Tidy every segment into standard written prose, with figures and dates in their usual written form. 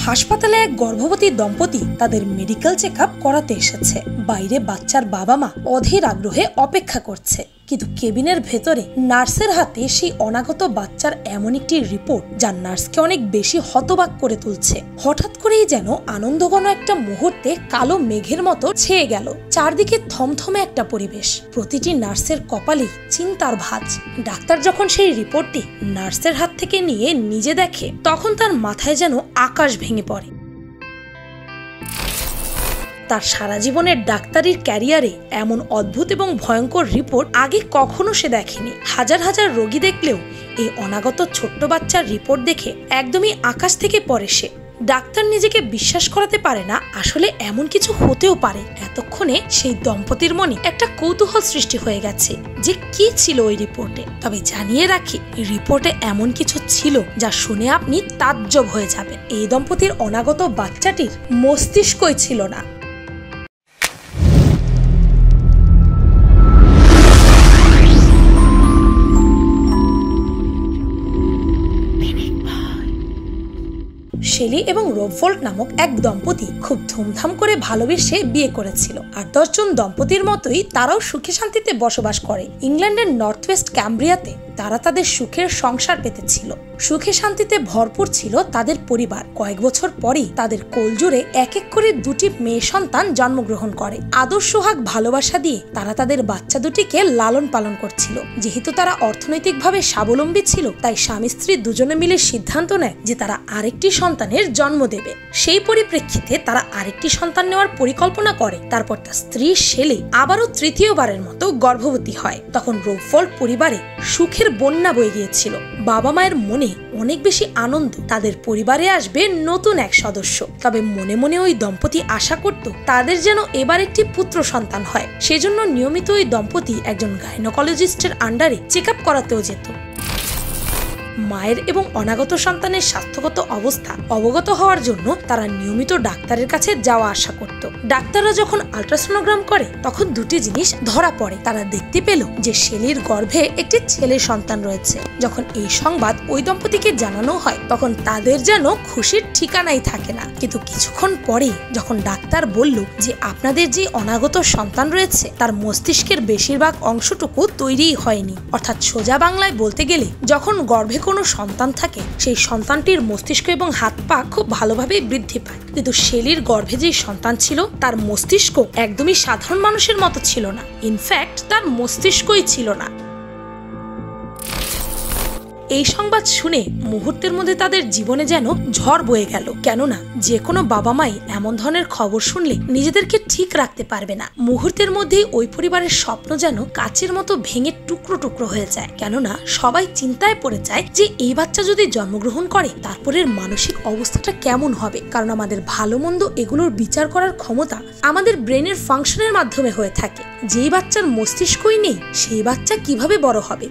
হাসপাতালে এক গর্ভবতী দম্পতি তাদের মেডিকেল চেকআপ করাতে এসেছে। বাইরে বাচ্চার বাবা মা অধীর আগ্রহে অপেক্ষা করছে, কিন্তু কেবিনের ভেতরে নার্সের হাতে সেই অনাগত বাচ্চার এমন একটি রিপোর্ট যা নার্সকে অনেক বেশি হতবাক করে তুলছে। হঠাৎ করেই যেন আনন্দঘন একটা মুহূর্তে কালো মেঘের মতো ছেয়ে গেল। চারদিকে থমথমে একটা পরিবেশ, প্রতিটি নার্সের কপালেই চিন্তার ভাঁজ। ডাক্তার যখন সেই রিপোর্টটি নার্সের হাত থেকে নিয়ে নিজে দেখে, তখন তার মাথায় যেন আকাশ ভেঙে পড়ে। তার সারা জীবনের ডাক্তারির ক্যারিয়ারে এমন অদ্ভুত এবং ভয়ঙ্কর রিপোর্ট আগে কখনো সে দেখেনি। হাজার হাজার রোগী দেখলেও এই অনাগত ছোট্ট বাচ্চার রিপোর্ট দেখে একদমই আকাশ থেকে পড়ে সে। ডাক্তার নিজেকে বিশ্বাস করাতে পারে না আসলে এমন কিছু হতেও পারে। এতক্ষণে সেই দম্পতির মনে একটা কৌতূহল সৃষ্টি হয়ে গেছে যে কি ছিল ওই রিপোর্টে। তবে জানিয়ে রাখি, রিপোর্টে এমন কিছু ছিল যা শুনে আপনি তাজ্জব হয়ে যাবেন। এই দম্পতির অনাগত বাচ্চাটির মস্তিষ্কই ছিল না। শেলি এবং রোবফোল্ট নামক এক দম্পতি খুব ধুমধাম করে ভালোবেসে বিয়ে করেছিল। ৮-১০ জন দম্পতির মতোই তারাও সুখে শান্তিতে বসবাস করে। ইংল্যান্ডের নর্থ ওয়েস্ট ক্যামব্রিয়াতে তারা তাদের সুখের সংসার পেতেছিল। সুখে শান্তিতে ভরপুর ছিল তাদের পরিবার। কয়েক বছর পরেই তাদের কোলজুড়ে এক এক করে দুটি মেয়ে সন্তান জন্মগ্রহণ করে। আদর সোহাগ ভালোবাসা দিয়ে তারা তাদের বাচ্চা দুটিকে লালন পালন করছিল। যেহেতু তারা অর্থনৈতিকভাবে স্বাবলম্বী ছিল, তাই স্বামী স্ত্রী দুজনে মিলে সিদ্ধান্ত নেয় যে তারা আরেকটি সন্তানের জন্ম দেবে। সেই পরিপ্রেক্ষিতে তারা আরেকটি সন্তান নেওয়ার পরিকল্পনা করে। তারপর তার স্ত্রী শেলি আবারও তৃতীয়বারের মতো গর্ভবতী হয়। তখন রোবফোল্ট পরিবারে সুখের বন্যা বয়ে গিয়েছিল। বাবা মায়ের মনে অনেক বেশি আনন্দ, তাদের পরিবারে আসবে নতুন এক সদস্য। তবে মনে মনে ওই দম্পতি আশা করত তাদের যেন এবার একটি পুত্র সন্তান হয়। সেজন্য নিয়মিত ওই দম্পতি একজন গাইনোকোলজিস্টের আন্ডারে চেকআপ করাতেও যেত। মায়ের এবং অনাগত সন্তানের স্বাস্থ্যগত অবস্থা অবগত হওয়ার জন্য তারা নিয়মিত ডাক্তারের কাছে যাওয়া আসা করত। ডাক্তাররা যখন আল্ট্রাসোনোগ্রাম করে, তখন দুটি জিনিস ধরা পড়ে। তারা দেখতে পেল যে শেলির গর্ভে একটি ছেলে সন্তান রয়েছে। যখন এই সংবাদ ওই দম্পতিকে জানানো হয়, তখন তাদের যেন খুশির ঠিকানাই থাকে না। কিন্তু কিছুক্ষণ পরে যখন ডাক্তার বলল যে আপনাদের যে অনাগত সন্তান রয়েছে তার মস্তিষ্কের বেশিরভাগ অংশটুকু তৈরিই হয়নি, অর্থাৎ সোজা বাংলায় বলতে গেলে যখন গর্ভে কোনো সন্তান থাকে, সেই সন্তানটির মস্তিষ্ক এবং হাত পা খুব ভালোভাবেই বৃদ্ধি পায়। কিন্তু শেলির গর্ভে যে সন্তান ছিল তার মস্তিষ্ক একদমই সাধারণ মানুষের মতো ছিল না। ইনফ্যাক্ট তার মস্তিষ্কই ছিল না। এই সংবাদ শুনে মুহূর্তের মধ্যে তাদের জীবনে যেন ঝড় বয়ে গেল। কেননা যে কোনো বাবা মাই এমন ধরনের খবর শুনলে নিজেদেরকে ঠিক রাখতে পারবে না। মুহূর্তের মধ্যেই ওই পরিবারের স্বপ্ন যেন কাচের মতো ভেঙে টুকরো টুকরো হয়ে যায়। কেননা সবাই চিন্তায় পড়ে যায় যে এই বাচ্চা যদি জন্মগ্রহণ করে তারপরের মানসিক অবস্থাটা কেমন হবে। কারণ আমাদের ভালো মন্দ এগুলোর বিচার করার ক্ষমতা আমাদের ব্রেনের ফাংশনের মাধ্যমে হয়ে থাকে। যেই বাচ্চার মস্তিষ্কই নেই, সেই বাচ্চা কিভাবে বড় হবে?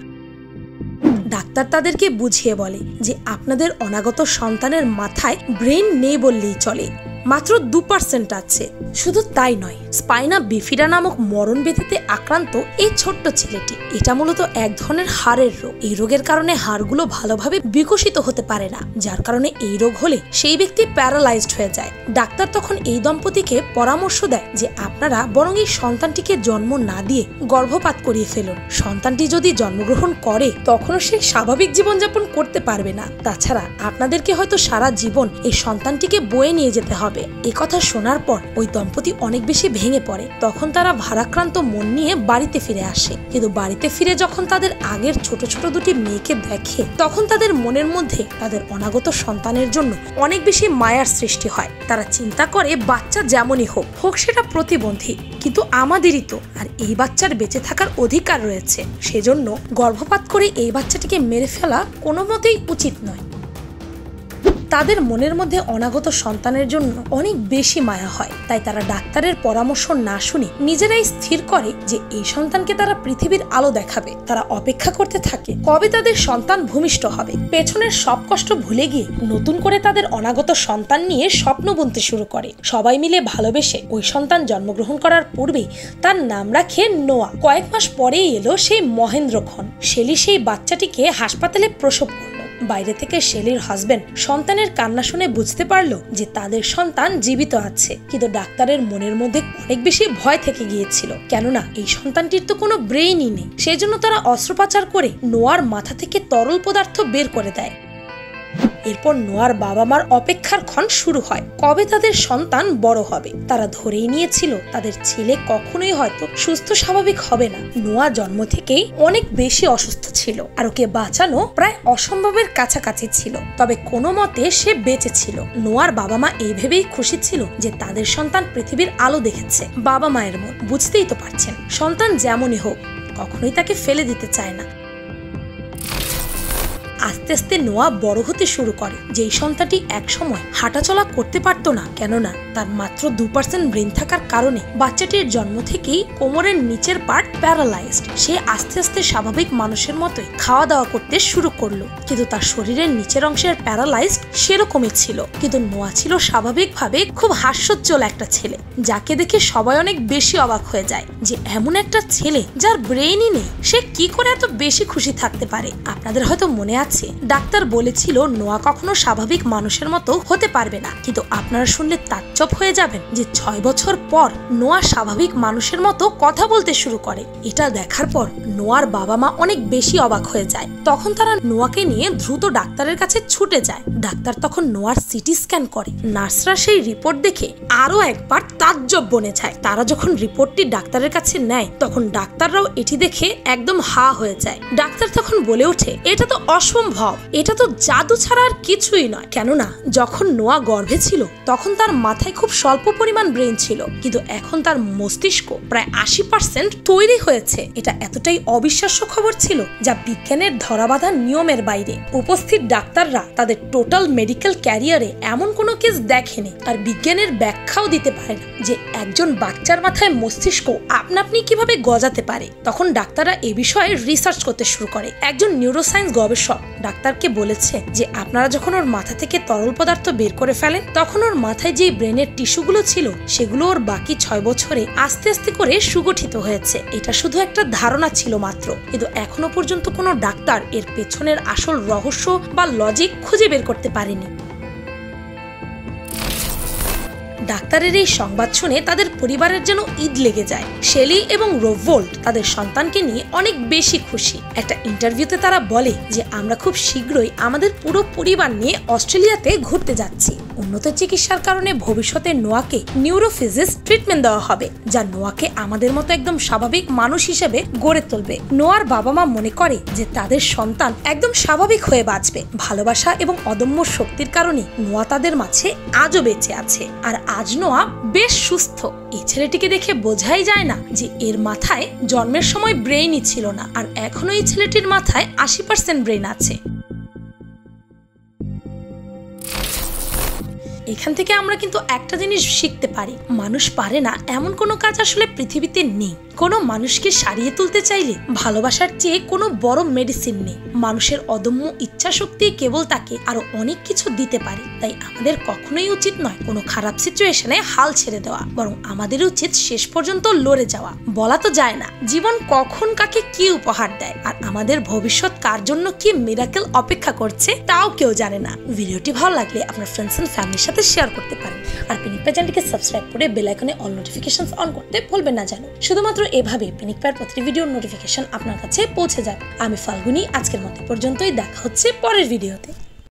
ডাক্তার তাদেরকে বুঝিয়ে বলে যে আপনাদের অনাগত সন্তানের মাথায় ব্রেন নেই বললেই চলে, মাত্র 2% আছে। শুধু তাই নয়, স্পাইনা বিফিডা নামক মরণ ব্যাধিতে আক্রান্ত এই ছোট্ট ছেলেটি, এটা মূলত এক ধরনের হাড়ের রোগ। এই রোগের কারণে হাড়গুলো ভালোভাবে বিকশিত হতে পারে না, যার কারণে এই রোগ হলে সেই ব্যক্তি প্যারালাইজড হয়ে যায়। ডাক্তার তখন এই দম্পতিকে পরামর্শ দেয় যে আপনারা বরং এই সন্তানটিকে জন্ম না দিয়ে গর্ভপাত করিয়ে ফেলুন। সন্তানটি যদি জন্মগ্রহণ করে তখনও সে স্বাভাবিক জীবনযাপন করতে পারবে না। তাছাড়া আপনাদেরকে হয়তো সারা জীবন এই সন্তানটিকে বয়ে নিয়ে যেতে হবে। এ কথা শোনার পর ওই দম্পতি অনেক বেশি ভেঙে পড়ে। তখন তারা ভারাক্রান্ত মন নিয়ে বাড়িতে ফিরে আসে। কিন্তু বাড়িতে ফিরে যখন তাদের আগের ছোট ছোট দুটি মেয়েকে দেখে, তখন তাদের মনের মধ্যে তাদের অনাগত সন্তানের জন্য অনেক বেশি মায়ার সৃষ্টি হয়। তারা চিন্তা করে বাচ্চা যেমনই হোক হোক সেটা প্রতিবন্ধী, কিন্তু আমাদেরই তো, আর এই বাচ্চার বেঁচে থাকার অধিকার রয়েছে। সেজন্য গর্ভপাত করে এই বাচ্চাটিকে মেরে ফেলা কোনো মতেই উচিত নয়। তাদের মনের মধ্যে অনাগত সন্তানের জন্য অনেক বেশি মায়া হয়। তাই তারা ডাক্তারের পরামর্শ না শুনে নিজেরাই স্থির করে যে এই সন্তানকে তারা পৃথিবীর আলো দেখাবে। তারা অপেক্ষা করতে থাকে কবে তাদের সন্তান ভূমিষ্ঠ হবে। পেছনের সব কষ্ট ভুলে গিয়ে নতুন করে তাদের অনাগত সন্তান নিয়ে স্বপ্ন বুনতে শুরু করে। সবাই মিলে ভালোবেসে ওই সন্তান জন্মগ্রহণ করার পূর্বেই তার নাম রাখে নোয়া। কয়েক মাস পরেই এলো সেই মহেন্দ্রক্ষণ। শেলি সেই বাচ্চাটিকে হাসপাতালে প্রসব করল। বাইরে থেকে শেলির হাজবেন্ড সন্তানের কান্না শুনে বুঝতে পারলো যে তাদের সন্তান জীবিত আছে, কিন্তু ডাক্তারের মনের মধ্যে অনেক বেশি ভয় থেকে গিয়েছিল, কেননা এই সন্তানটির তো কোনো ব্রেইনই নেই। সেজন্য তারা অস্ত্রোপচার করে নোয়ার মাথা থেকে তরল পদার্থ বের করে দেয়। এরপর নোয়ার বাবা মার অপেক্ষার ক্ষণ শুরু হয়, কবে তাদের সন্তান বড় হবে। তারা ধরেই নিয়েছিল তাদের ছেলে কখনোই হয়তো সুস্থ স্বাভাবিক হবে না। নোয়া জন্ম থেকেই অনেক বেশি অসুস্থ ছিল, আর ওকে বাঁচানো প্রায় অসম্ভবের কাছাকাছি ছিল, তবে কোনো মতে সে বেঁচে ছিল। নোয়ার বাবা মা এই ভেবেই খুশি ছিল যে তাদের সন্তান পৃথিবীর আলো দেখেছে। বাবা মায়ের মন বুঝতেই তো পারছেন, সন্তান যেমনই হোক কখনোই তাকে ফেলে দিতে চায় না। আস্তে আস্তে নোয়া বড় হতে শুরু করে। যেই সন্তানটি একসময় হাঁটাচলা করতে পারতো না, কেননা তার মাত্র 2% ব্রেন থাকার কারণে বাচ্চাটির জন্ম থেকেই কোমরের নিচের পার্ট প্যারালাইজড। সে আস্তে আস্তে স্বাভাবিক মানুষের মতোই খাওয়া দাওয়া করতে শুরু করলো, কিন্তু তার শরীরের নিচের অংশের প্যারালাইজড সেরকমই ছিল। কিন্তু নোয়া ছিল স্বাভাবিকভাবে খুব হাস্যোজ্জ্বল একটা ছেলে, যাকে দেখে সবাই অনেক বেশি অবাক হয়ে যায় যে এমন একটা ছেলে যার ব্রেনই নেই, সে কি করে এত বেশি খুশি থাকতে পারে। আপনাদের হয়তো মনে আছে ডাক্তার বলেছিল নোয়া কখনো স্বাভাবিক মানুষের মতো হতে পারবে না, কিন্তু আপনারা শুনলে তাজ্জব হয়ে যাবেন যে 6 বছর পর নোয়া স্বাভাবিক মানুষের মতো কথা বলতে শুরু করে। এটা দেখার পর নোয়ার বাবা মা অনেক বেশি অবাক হয়ে যায়। তখন তারা নোয়াকে নিয়ে দ্রুত ডাক্তারের কাছে ছুটে যায়। ডাক্তার তখন নোয়ার সিটি স্ক্যান করে। নার্সরা সেই রিপোর্ট দেখে আরো একবার তাজ্জব বনে যায়। তারা যখন রিপোর্টটি ডাক্তারের কাছে নেয়, তখন ডাক্তাররাও এটি দেখে একদম হা হয়ে যায়। ডাক্তার তখন বলে ওঠে, এটা তো অসম্ভব, এটা তো জাদু ছাড়া আর কিছুই নয়। কেননা যখন নোয়া গর্ভে ছিল তখন তার মাথায় খুব স্বল্প পরিমাণ ব্রেন ছিল, কিন্তু এখন তার মস্তিষ্ক প্রায় 80% তৈরি হয়েছে। এটা এতটাই অবিশ্বাস্য খবর ছিল যা বিজ্ঞানের ধরাবাঁধা নিয়মের বাইরে। উপস্থিত ডাক্তাররা তাদের টোটাল মেডিকেল ক্যারিয়ারে এমন কোনো কেস দেখেনি, আর বিজ্ঞানের ব্যাখ্যাও দিতে পারে না যে একজন বাচ্চার মাথায় মস্তিষ্ক আপনা আপনি কিভাবে গজাতে পারে। তখন ডাক্তাররা এ বিষয়ে রিসার্চ করতে শুরু করে। একজন নিউরোসায়েন্স গবেষক ডাক্তারকে বলেছে যে আপনারা যখন ওর মাথা থেকে তরল পদার্থ বের করে ফেলেন, তখন ওর মাথায় যে ব্রেনের টিস্যুগুলো ছিল সেগুলো ওর বাকি 6 বছরে আস্তে আস্তে করে সুগঠিত হয়েছে। এটা শুধু একটা ধারণা ছিল মাত্র, কিন্তু এখনো পর্যন্ত কোনো ডাক্তার এর পেছনের আসল রহস্য বা লজিক খুঁজে বের করতে পারেনি। ডাক্তারের এই সংবাদ শুনে তাদের পরিবারের যেন ঈদ লেগে যায়। শেলি এবং রোভোল্ট তাদের সন্তানকে নিয়ে অনেক বেশি খুশি। একটা ইন্টারভিউতে তারা বলে যে আমরা খুব শীঘ্রই আমাদের পুরো পরিবার নিয়ে অস্ট্রেলিয়াতে ঘুরতে যাচ্ছি। উন্নত চিকিৎসার কারণে ভবিষ্যতে নোয়াকে নিউরোফিজিক্স ট্রিটমেন্ট দেওয়া হবে, যা নোয়াকে আমাদের মতো একদম স্বাভাবিক মানুষ হিসেবে গড়ে তুলবে। নোয়ার বাবা মা মনে করে যে তাদের সন্তান একদম স্বাভাবিক হয়ে বাঁচবে। ভালোবাসা এবং অদম্য শক্তির কারণে নোয়া তাদের মাঝে আজও বেঁচে আছে, আর আজ নোয়া বেশ সুস্থ। এই ছেলেটিকে দেখে বোঝাই যায় না যে এর মাথায় জন্মের সময় ব্রেইনই ছিল না, আর এখনো এই ছেলেটির মাথায় 80% ব্রেইন আছে। এখান থেকে আমরা কিন্তু একটা জিনিস শিখতে পারি, মানুষ পারে না এমন কোনো কাজ আসলে পৃথিবীতে নেই। কোনো মানুষকে সারিয়ে তুলতে চাইলে ভালোবাসার চেয়ে কোনো বড় মেডিসিন নেই। মানুষের অদম্য ইচ্ছা শক্তি কেবল তাকে আরো অনেক কিছু দিতে পারে। তাই আমাদের কখনোই উচিত নয় কোনো খারাপ সিচুয়েশনে হাল ছেড়ে দেওয়া, বরং আমাদের উচিত শেষ পর্যন্ত লড়ে যাওয়া। বলা তো যায় না জীবন কখন কাকে কি উপহার দেয়, আর আমাদের ভবিষ্যৎ কার জন্য কি মিরাকেল অপেক্ষা করছে তাও কেউ জানে না। ভিডিওটি ভালো লাগলে আপনার ফ্রেন্ডস এন্ড ফ্যামিলির সাথে শেয়ার করতে পারেন, আর পিনিক পাই চ্যানেলটিকে সাবস্ক্রাইব করে বেল আইকনে অল নোটিফিকেশনস অন করতে ভুলবেন না যেন। শুধুমাত্র এভাবে পিনিক পাইয়ের প্রতিটি ভিডিওর নোটিফিকেশন আপনার কাছে পৌঁছে যাবে। আমি ফাল্গুনি, আজকের মতো পর্যন্তই। দেখা হচ্ছে পরের ভিডিওতে।